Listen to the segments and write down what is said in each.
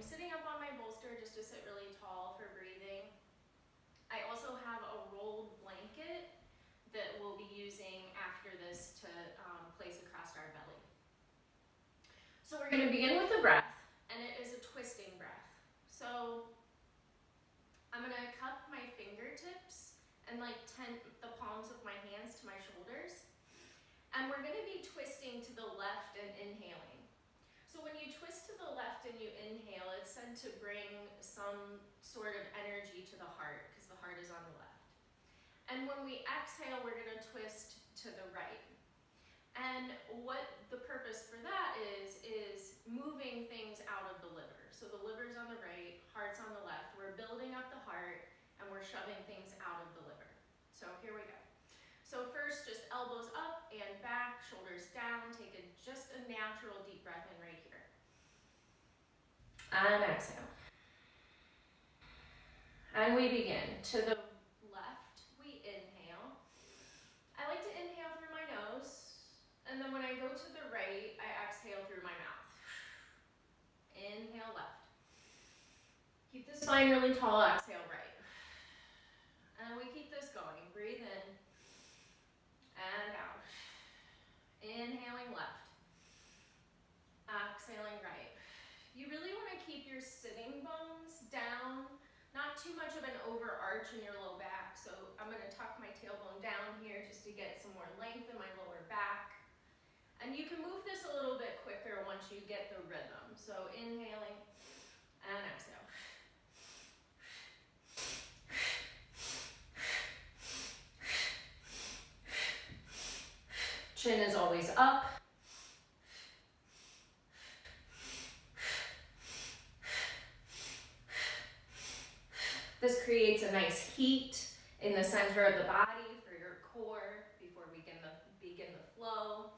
am sitting up on my bolster just to sit really tall for breathing. I also have a rolled blanket that we'll be using after this to place across our belly. So we're going to begin with the breath, and it is a twisting breath. So I'm going to cup my fingertips and like the palms of my hands to my shoulders. And we're going to be twisting to the left and inhaling. So when you twist to the left and you inhale, it's said to bring some sort of energy to the heart, because the heart is on the left. And when we exhale, we're going to twist to the right. And what the purpose for that is moving things out of the liver. So the liver's on the right, heart's on the left. We're building up the heart, and we're shoving things out of the liver. So here we go. So first, just elbows up and back, shoulders down. Take just a natural deep breath in right here. And exhale. And we begin. To the left, we inhale. I like to inhale through my nose. And then when I go to the right, I exhale through my mouth. Inhale left. Keep the spine really tall, exhale right. And we keep this going. Breathe in and out. Inhaling left. Exhaling right. You really want to keep your sitting bones down, not too much of an overarch in your low back. So I'm going to tuck my tailbone down here just to get some more length in my lower back. And you can move this a little bit quicker once you get the rhythm. So inhaling and exhale. Chin is always up. This creates a nice heat in the center of the body for your core before we begin the flow.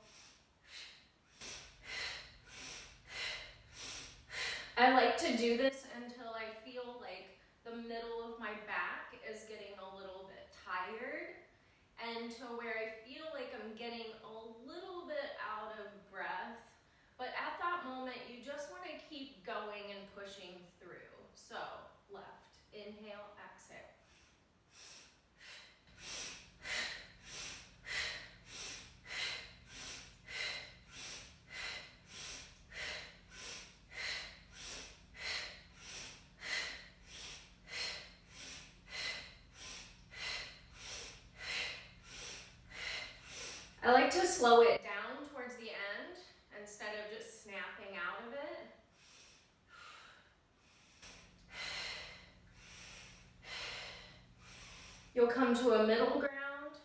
I like to do this until I feel like the middle of my back is getting a little bit tired, and to where I feel like I'm getting a little bit out of breath. But at that moment, you just want to keep going and pushing through. So left, inhale, exhale. I like to slow it down towards the end instead of just snapping out of it. You'll come to a middle ground.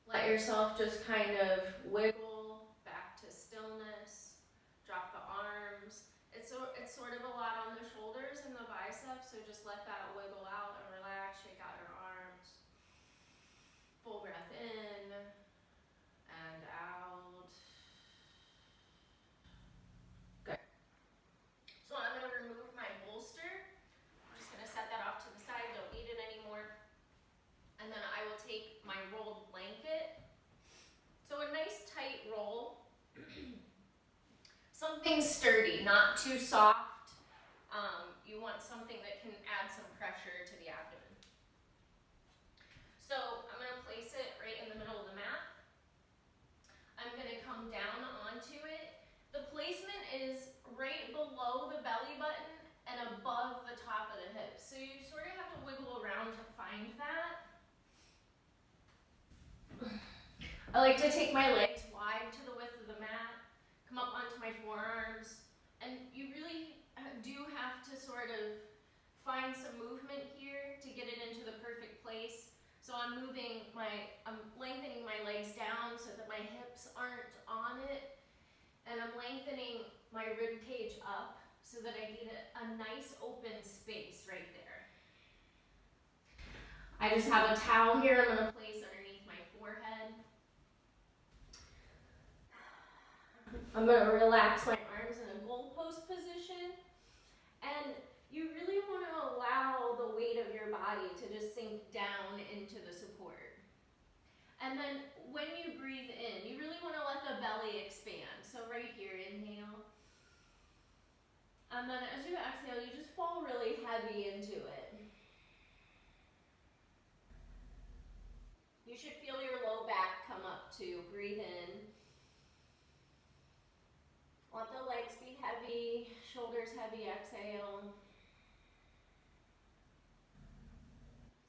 Let yourself just kind of wiggle back to stillness. Drop the arms. It's sort of a lot on the shoulders and the biceps, so just let that wiggle out and relax. Shake out your arms. Full breath in and out. Good. So I'm going to remove my bolster. I'm just going to set that off to the side. Don't need it anymore. And then I will take my rolled blanket. So a nice tight roll. Something sturdy, not too soft. You want something that can add some pressure to the abdomen. So I'm going to place it right in the middle of the mat. I'm going to come down onto it. The placement is right below the belly button and above the top of the hips. So you sort of have to wiggle around to find that. I like to take my legs wide to the width of the mat, come up onto my forearms, and you really do have to sort of find some movement here to get it into the perfect place. So I'm lengthening my legs down so that my hips aren't on it, and I'm lengthening my rib cage up so that I get a nice open space right there. I just have a towel here I'm going to place underneath my forehead. I'm going to relax my arms in a goalpost position, and you really want to allow the weight of your body to just sink down into the support. And then when you breathe in, you really want to let the belly expand. So right here, inhale. And then as you exhale, you just fall really heavy into it. You should feel your low back come up too. Breathe in. Let the legs be heavy, shoulders heavy, exhale.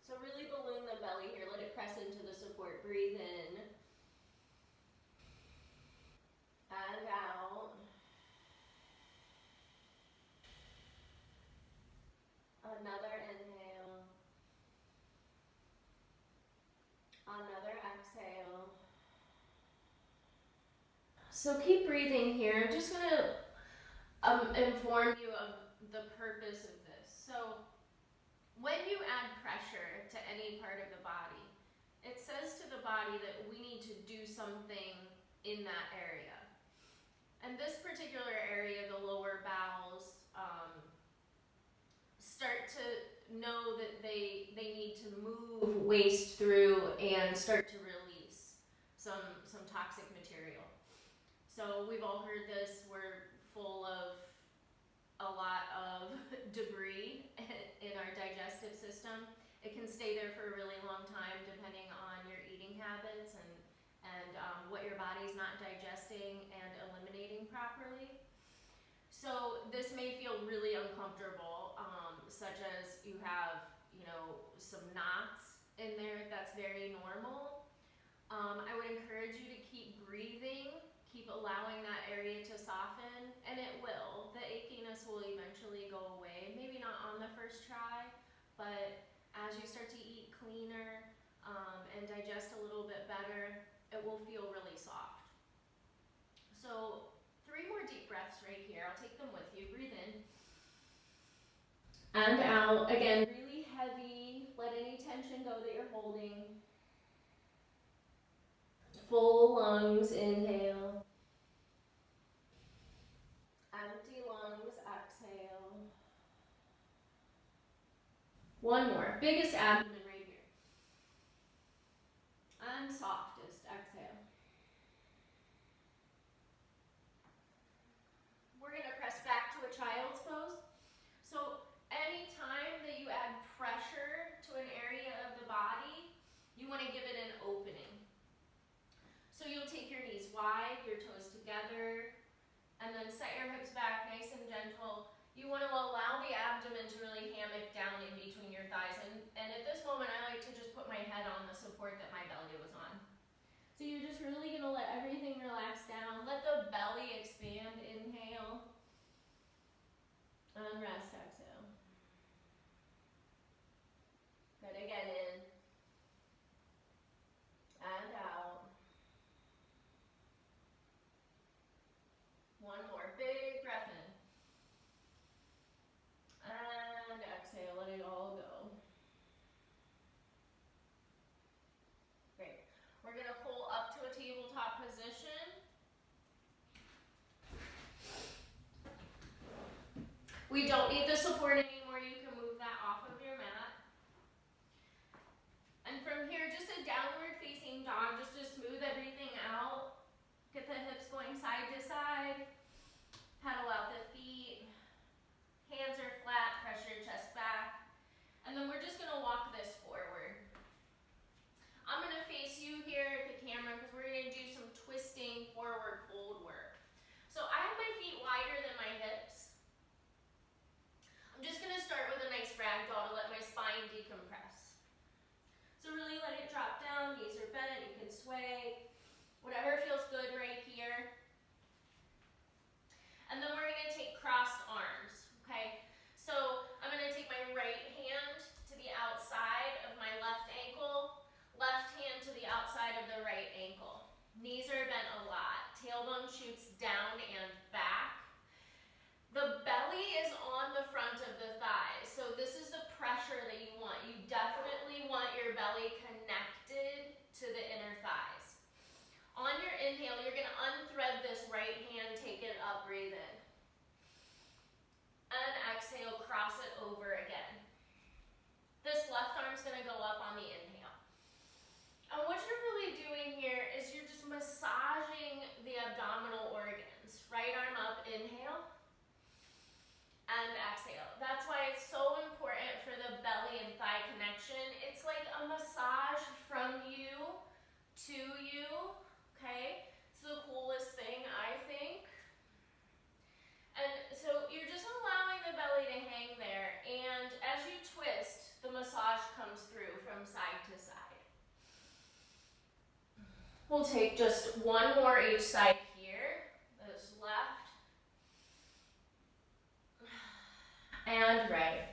So really balloon the belly here. Let it press into the support. Breathe in. And out. Another inhale. Another exhale. So keep breathing here. I'm just going to inform you of the purpose of this. So when you add pressure to any part of the body, it says to the body that we need to do something in that area. And this particular area, the lower bowels, start to know that they need to move waste through and start to release some toxic material. So we've all heard this, we're full of a lot of debris in our digestive system. It can stay there for a really long time depending on your eating habits and what your body's not digesting and eliminating properly. So this may feel really uncomfortable, such as you have, some knots in there. That's very normal. I would encourage you to keep breathing, keep allowing that area to soften, and it will. The achiness will eventually go away. Maybe not on the first try, but as you start to eat cleaner and digest a little bit better, it will feel really soft. So 3 more deep breaths right here. I'll take them with you. Breathe in. And out. Again, really heavy. Let any tension go that you're holding. Full lungs, inhale. Empty lungs, exhale. One more. Biggest abdomen right here. And softest, exhale. We're going to press back to a child's pose. So anytime that you add pressure to an area of the body, you want to give it an opening. So you'll take your knees wide, your toes together, and then set your hips back nice and gentle. You want to allow the abdomen to really hammock down in between your thighs. And at this moment, I like to just put my head on the support that my belly was on. So you're just really going to let everything relax down. Let the belly expand. Inhale. And rest, exhale. Good, again, in. And out. One more, big breath in. And exhale, let it all go. Great. We're going to pull up to a tabletop position. We don't need the support anymore. You can move that off of your mat. And from here, just a downward facing dog, just to smooth everything out. Get the hips going side to side. Pedal out the feet. Hands are flat, press your chest back. And then we're just going to walk this forward. I'm going to face you here at the camera because we're going to do some twisting forward fold work. So I have my feet wider than my hips. I'm just going to start with a nice ragdoll to let my spine decompress. So really let it drop down, knees are bent, you can sway, whatever feels good right here. And then we're going to take crossed arms, okay? So I'm going to take my right hand to the outside of my left ankle, left hand to the outside of the right ankle. Knees are bent a lot, tailbone shoots down and back. The belly is on the front of the thighs, so this is the pressure that you want. You definitely want your belly connected to the inner thighs. On your inhale, you're going to unthread this right hand, take it up, breathe in. And exhale, cross it over again. This left arm's going to go up on the inhale. And what you're really doing here is you're just massaging the abdominal organs. Right arm up, inhale. exhale. That's why it's so important for the belly and thigh connection. It's like a massage from you to you, okay? It's the coolest thing, I think. And so you're just allowing the belly to hang there, and as you twist, the massage comes through from side to side. We'll take just one more each side here. This left and right.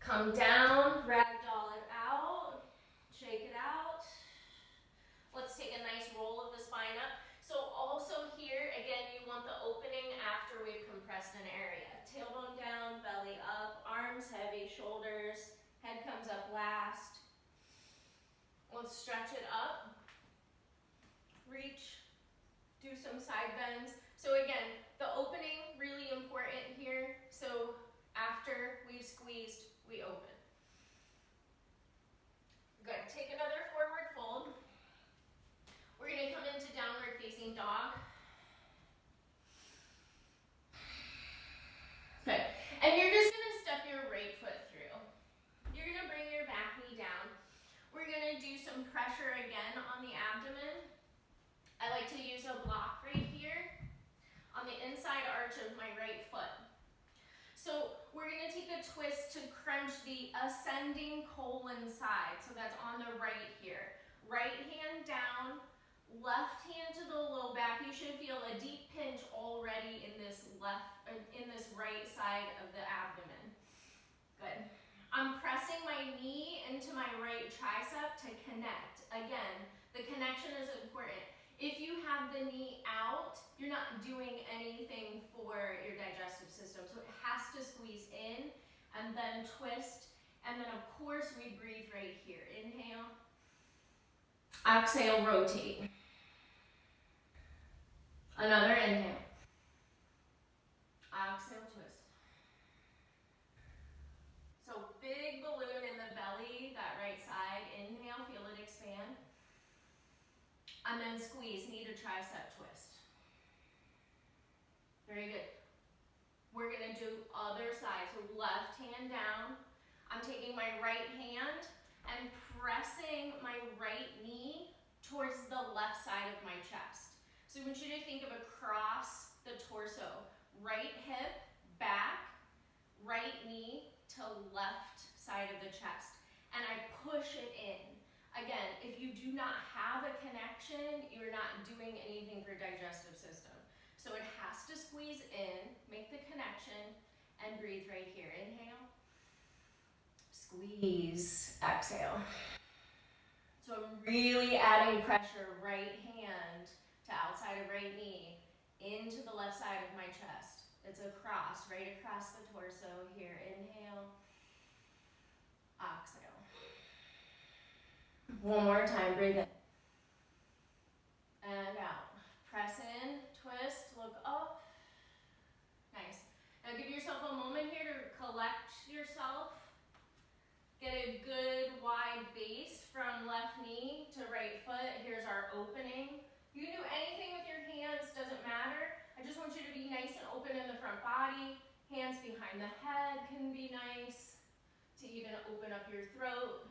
Come down, ragdoll it out, shake it out. Let's take a nice roll of the spine up. So also here, again, you want the opening after we've compressed an area. Tailbone down, belly up, arms heavy, shoulders, head comes up last. Let's stretch it up. Reach, do some side bends. So again, the opening, really important here. So after we've squeezed, we open. Good, take another forward fold. We're gonna come into downward facing dog. Good, and you're just gonna step your right foot through. You're gonna bring your back knee down. We're gonna do some pressure again on the abdomen. I like to use a block right here on the inside arch of my right foot. So we're gonna take a twist to crunch the ascending colon side. So that's on the right here. Right hand down, left hand to the low back. You should feel a deep pinch already in this right side of the abdomen. Good. I'm pressing my knee into my right tricep to connect. Again, the connection is important. If you have the knee out, you're not doing anything for your digestive system. So it has to squeeze in and then twist. And then of course we breathe right here. Inhale. Exhale, rotate. Another inhale. Exhale, twist. So big balloon in the belly, that right side. Inhale, feel it expand. And then squeeze, knee to tricep twist. Very good. We're gonna do other side. So left hand down. I'm taking my right hand and pressing my right knee towards the left side of my chest. So I want you to think of across the torso. Right hip, back, right knee to left side of the chest. And I push it in. Again, if you do not have a connection, you're not doing anything for digestive system. So it has to squeeze in, make the connection, and breathe right here. Inhale. Squeeze. Exhale. So I'm really adding pressure, right hand to outside of right knee, into the left side of my chest. It's across, right across the torso here. Inhale. Exhale. One more time, breathe in. And out. Press in, twist, look up. Nice. Now give yourself a moment here to collect yourself. Get a good wide base from left knee to right foot. Here's our opening. You can do anything with your hands, doesn't matter. I just want you to be nice and open in the front body. Hands behind the head can be nice to even open up your throat.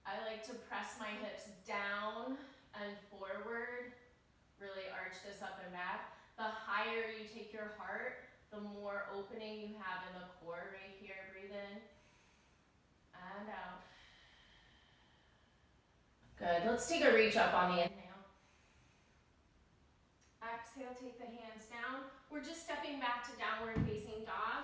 I like to press my hips down and forward, really arch this up and back. The higher you take your heart, the more opening you have in the core right here. Breathe in and out. Good, let's take a reach up on the inhale. Exhale, take the hands down. We're just stepping back to downward facing dog.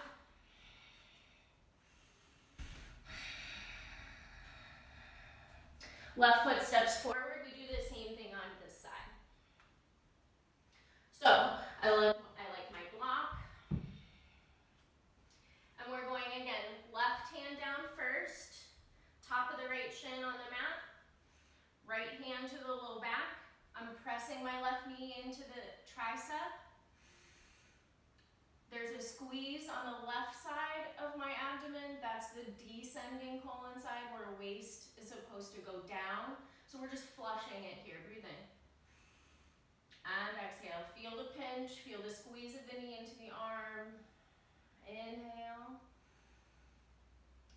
Left foot steps forward. We do the same thing on this side. So I like my block. And we're going again, left hand down first, top of the right shin on the mat, right hand to the low back. I'm pressing my left knee into the tricep. There's a squeeze on the left side of my abdomen. That's the descending colon side where waist is supposed to go down. So we're just flushing it here. Breathe in. And exhale, feel the pinch, feel the squeeze of the knee into the arm. Inhale.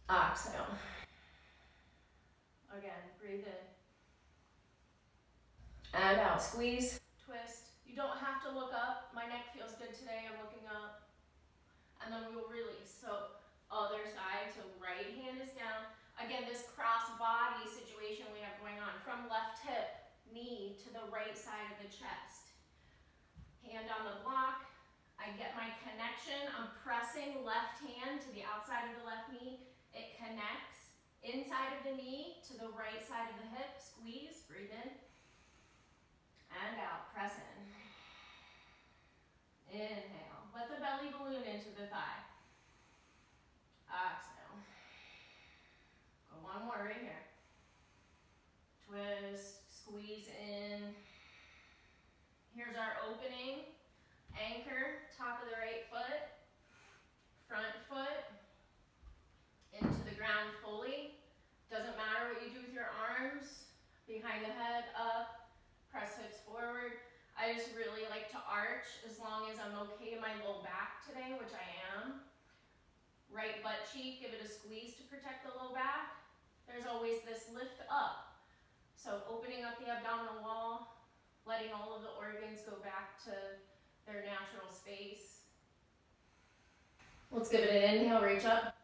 Exhale. Again, breathe in. And out, squeeze, twist. You don't have to look up. My neck feels good today, I'm looking up. And then we will release. So other side, so right hand is down. Again, this cross body situation we have going on from left hip, knee to the right side of the chest. Hand on the block. I get my connection. I'm pressing left hand to the outside of the left knee. It connects inside of the knee to the right side of the hip. Squeeze, breathe in. And out, press in. Inhale. Let the belly balloon into the thigh. Exhale. Go one more right here. Twist, squeeze in. Here's our opening. Anchor, top of the right foot. Front foot into the ground fully. Doesn't matter what you do with your arms. Behind the head, up. Press hips forward. I just really like to arch as long as I'm okay in my low back today, which I am. Right butt cheek, give it a squeeze to protect the low back. There's always this lift up. So opening up the abdominal wall, letting all of the organs go back to their natural space. Let's give it an inhale, reach up.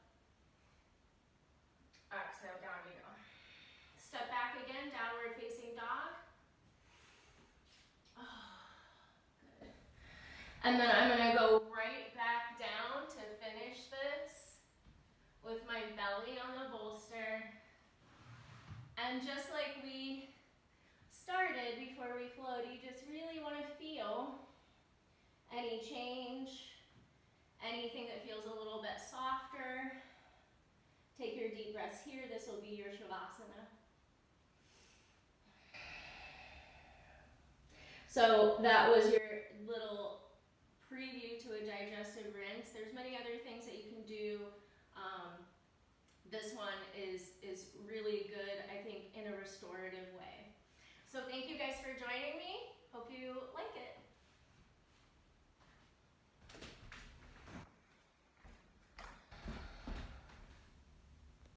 Exhale, down you go. Step back again, downward facing dog. Good. And then I'm gonna go right back down to finish this with my belly on the bolster. And just like we started before we float, you just really wanna feel any change, anything that feels a little bit softer. Take your deep breaths here. This will be your Shavasana. So that was your little preview to a digestive rinse. There's many other things that you can do. This one is really good, I think, in a restorative way. So thank you guys for joining me. Hope you like it.